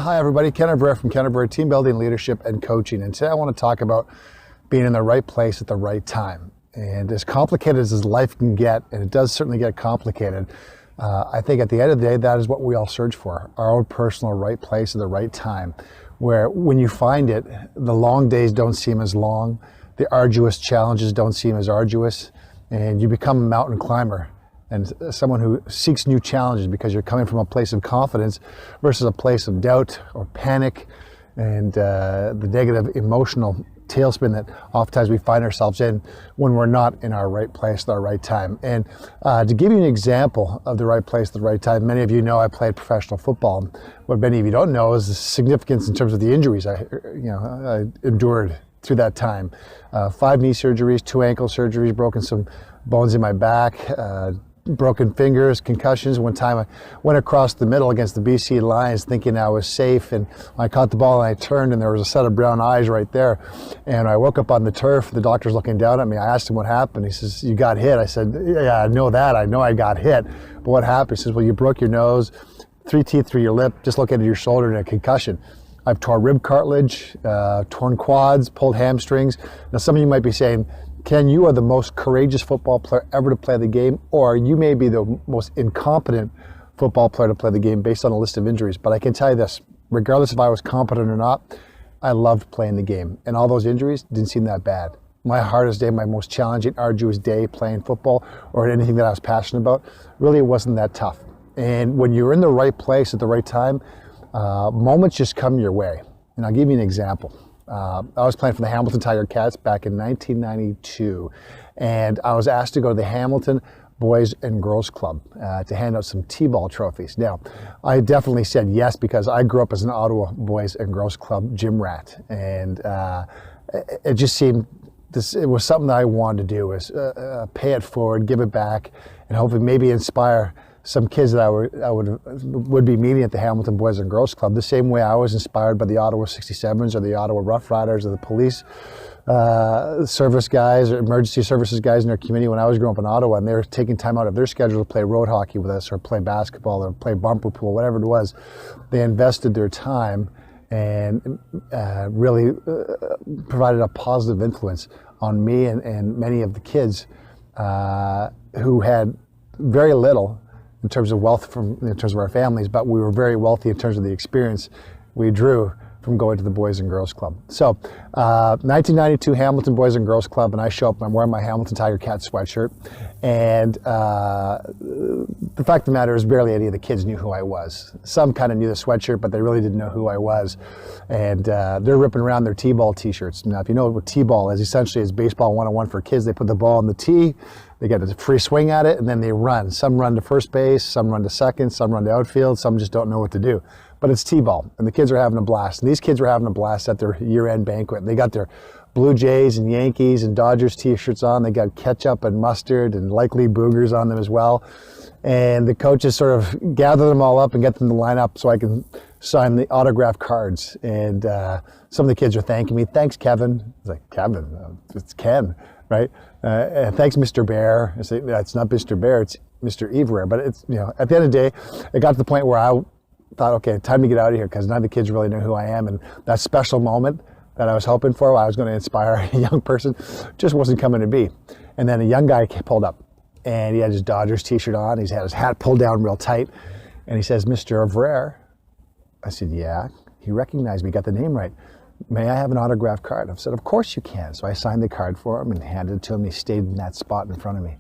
Hi everybody, Ken Evraire from Ken Evraire Team Building, Leadership and Coaching. And today I want to talk about being in the right place at the right time. And as complicated as life can get, and it does certainly get complicated, I think at the end of the day, that is what we all search for, our own personal right place at the right time, where when you find it, the long days don't seem as long, the arduous challenges don't seem as arduous, and you become a mountain climber and someone who seeks new challenges because you're coming from a place of confidence versus a place of doubt or panic and the negative emotional tailspin that oftentimes we find ourselves in when we're not in our right place at our right time. And to give you an example of the right place at the right time, many of you know I played professional football. What many of you don't know is the significance in terms of the injuries I endured through that time. 5 knee surgeries, 2 ankle surgeries, broken some bones in my back, broken fingers, concussions. One time I went across the middle against the BC Lions thinking I was safe, and I caught the ball and I turned and there was a set of brown eyes right there. And I woke up on the turf, the doctor's looking down at me. I asked him what happened. He says, "You got hit." I said, "Yeah, I know that. I know I got hit. But what happened?" He says, "Well, you broke your nose, 3 teeth through your lip, dislocated your shoulder, and a concussion." I've torn rib cartilage, torn quads, pulled hamstrings. Now some of you might be saying, "Ken, you are the most courageous football player ever to play the game," or you may be the most incompetent football player to play the game based on a list of injuries. But I can tell you this, regardless if I was competent or not, I loved playing the game. And all those injuries didn't seem that bad. My hardest day, my most challenging, arduous day playing football or anything that I was passionate about, really it wasn't that tough. And when you're in the right place at the right time, moments just come your way. And I'll give you an example. I was playing for the Hamilton Tiger Cats back in 1992, and I was asked to go to the Hamilton Boys and Girls Club to hand out some T-ball trophies. Now, I definitely said yes because I grew up as an Ottawa Boys and Girls Club gym rat, and it just seemed it was something that I wanted to do, was pay it forward, give it back, and hopefully maybe inspire some kids that I would be meeting at the Hamilton Boys and Girls Club, the same way I was inspired by the Ottawa 67s or the Ottawa Rough Riders or the police service guys or emergency services guys in their community when I was growing up in Ottawa, and they were taking time out of their schedule to play road hockey with us or play basketball or play bumper pool, whatever it was. They invested their time and really provided a positive influence on me and many of the kids who had very little in terms of wealth in terms of our families, but we were very wealthy in terms of the experience we drew from going to the Boys and Girls Club. So 1992 Hamilton Boys and Girls Club, and I show up and I'm wearing my Hamilton Tiger Cat sweatshirt, and the fact of the matter is barely any of the kids knew who I was. Some kind of knew the sweatshirt, but they really didn't know who I was, and they're ripping around their T-ball t-shirts. Now if you know what T-ball is, essentially it's baseball 101 for kids. They put the ball on the tee, they get a free swing at it, and then they run. Some run to first base, some run to second, some run to outfield, some just don't know what to do. But it's T-ball, and the kids are having a blast. And these kids were having a blast at their year-end banquet. They got their Blue Jays and Yankees and Dodgers t-shirts on. They got ketchup and mustard and likely boogers on them as well. And the coaches sort of gather them all up and get them to line up so I can sign the autograph cards. And some of the kids are thanking me. "Thanks, Kevin." I was like, "Kevin? It's Ken, right? Thanks, Mr. Bear." I say, "It's not Mr. Bear, it's Mr. Evraire." But it's, at the end of the day, it got to the point where I thought, okay, time to get out of here because none of the kids really know who I am. And that special moment that I was hoping for, I was going to inspire a young person, just wasn't coming to be. And then a young guy pulled up, and he had his Dodgers t-shirt on. He's had his hat pulled down real tight, and he says, "Mr. Evraire." I said, "Yeah." He recognized me, got the name right. "May I have an autograph card?" I said, "Of course you can." So I signed the card for him and handed it to him. He stayed in that spot in front of me.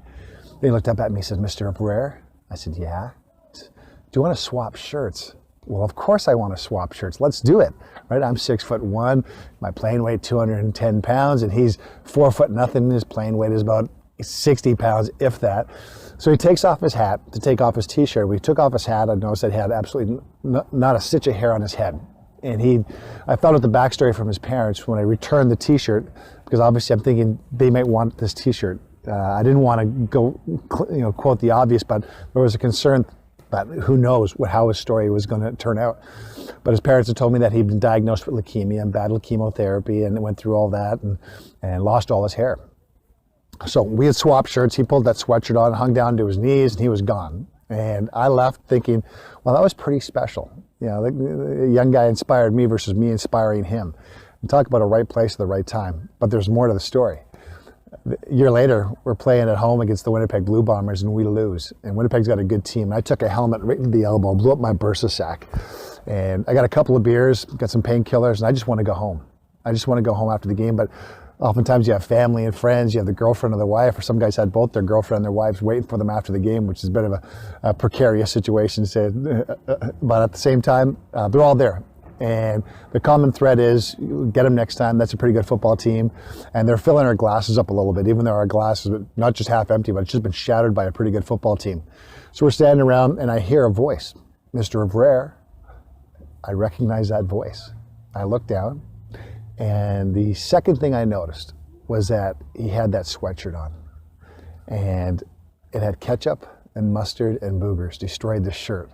Then he looked up at me and said, "Mr. Evraire?" I said, "Yeah." He said, "Do you want to swap shirts?" Well, of course I want to swap shirts. Let's do it, right? I'm 6'1", my playing weight 210 pounds, and he's 4 foot nothing. His playing weight is about 60 pounds, if that. So he takes off his hat to take off his t-shirt. When he took off his hat, I noticed that he had absolutely not a stitch of hair on his head. And I found out the backstory from his parents when I returned the t-shirt, because obviously I'm thinking they might want this t-shirt. I didn't want to go, quote the obvious, but there was a concern that who knows how his story was going to turn out. But his parents had told me that he'd been diagnosed with leukemia and battled chemotherapy and went through all that and lost all his hair. So we had swapped shirts. He pulled that sweatshirt on, hung down to his knees, and he was gone. And I left thinking, well, that was pretty special. the young guy inspired me versus me inspiring him. And talk about a right place at the right time. But there's more to the story. A year later, we're playing at home against the Winnipeg Blue Bombers, and we lose. And Winnipeg's got a good team. And I took a helmet right into the elbow, blew up my bursa sac. And I got a couple of beers, got some painkillers, and I just want to go home. I just want to go home after the game. But oftentimes you have family and friends, you have the girlfriend or the wife, or some guys had both their girlfriend and their wives waiting for them after the game, which is a bit of a precarious situation. But at the same time, they're all there. And the common thread is, get them next time. That's a pretty good football team. And they're filling our glasses up a little bit, even though our glasses are not just half empty, but it's just been shattered by a pretty good football team. So we're standing around and I hear a voice, Mr. Evraire. I recognize that voice. I look down, and the second thing I noticed was that he had that sweatshirt on. And it had ketchup and mustard and boogers, destroyed the shirt.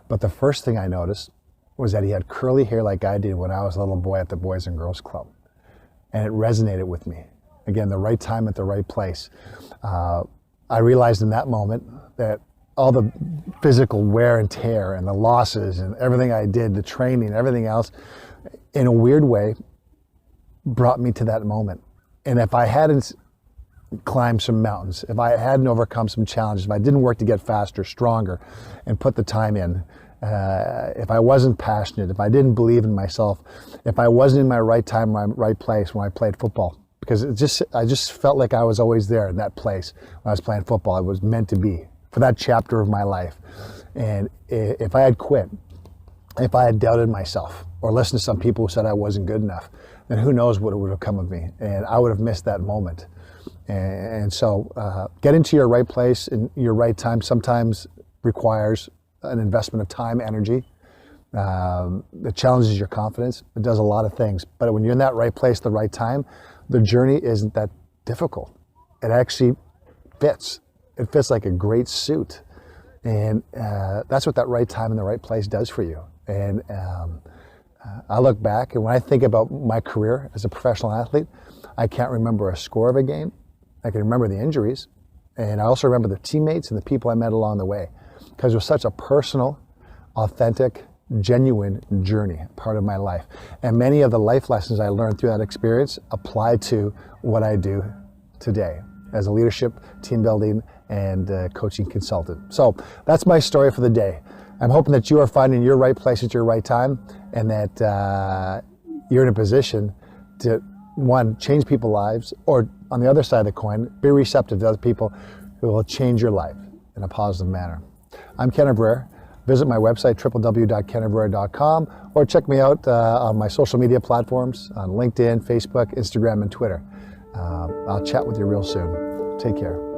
But the first thing I noticed was that he had curly hair like I did when I was a little boy at the Boys and Girls Club. And it resonated with me. Again, the right time at the right place. I realized in that moment that all the physical wear and tear and the losses and everything I did, the training, everything else, in a weird way, brought me to that moment. And if I hadn't climbed some mountains, if I hadn't overcome some challenges, if I didn't work to get faster, stronger, and put the time in, if I wasn't passionate, if I didn't believe in myself, if I wasn't in my right time, my right place when I played football, because I just felt like I was always there in that place when I was playing football. I was meant to be for that chapter of my life. And if I had quit, if I had doubted myself, or listened to some people who said I wasn't good enough, then who knows what would have come of me. And I would have missed that moment. And so get into your right place in your right time sometimes requires an investment of time, energy. It challenges your confidence. It does a lot of things. But when you're in that right place at the right time, the journey isn't that difficult. It actually fits. It fits like a great suit. And that's what that right time in the right place does for you. And I look back, and when I think about my career as a professional athlete, I can't remember a score of a game. I can remember the injuries. And I also remember the teammates and the people I met along the way, because it was such a personal, authentic, genuine journey, part of my life. And many of the life lessons I learned through that experience apply to what I do today as a leadership, team building, and coaching consultant. So that's my story for the day. I'm hoping that you are finding your right place at your right time, and that you're in a position to, one, change people's lives, or on the other side of the coin, be receptive to other people who will change your life in a positive manner. I'm Ken Evraire. Visit my website, www.kenevraire.com, or check me out on my social media platforms on LinkedIn, Facebook, Instagram, and Twitter. I'll chat with you real soon. Take care.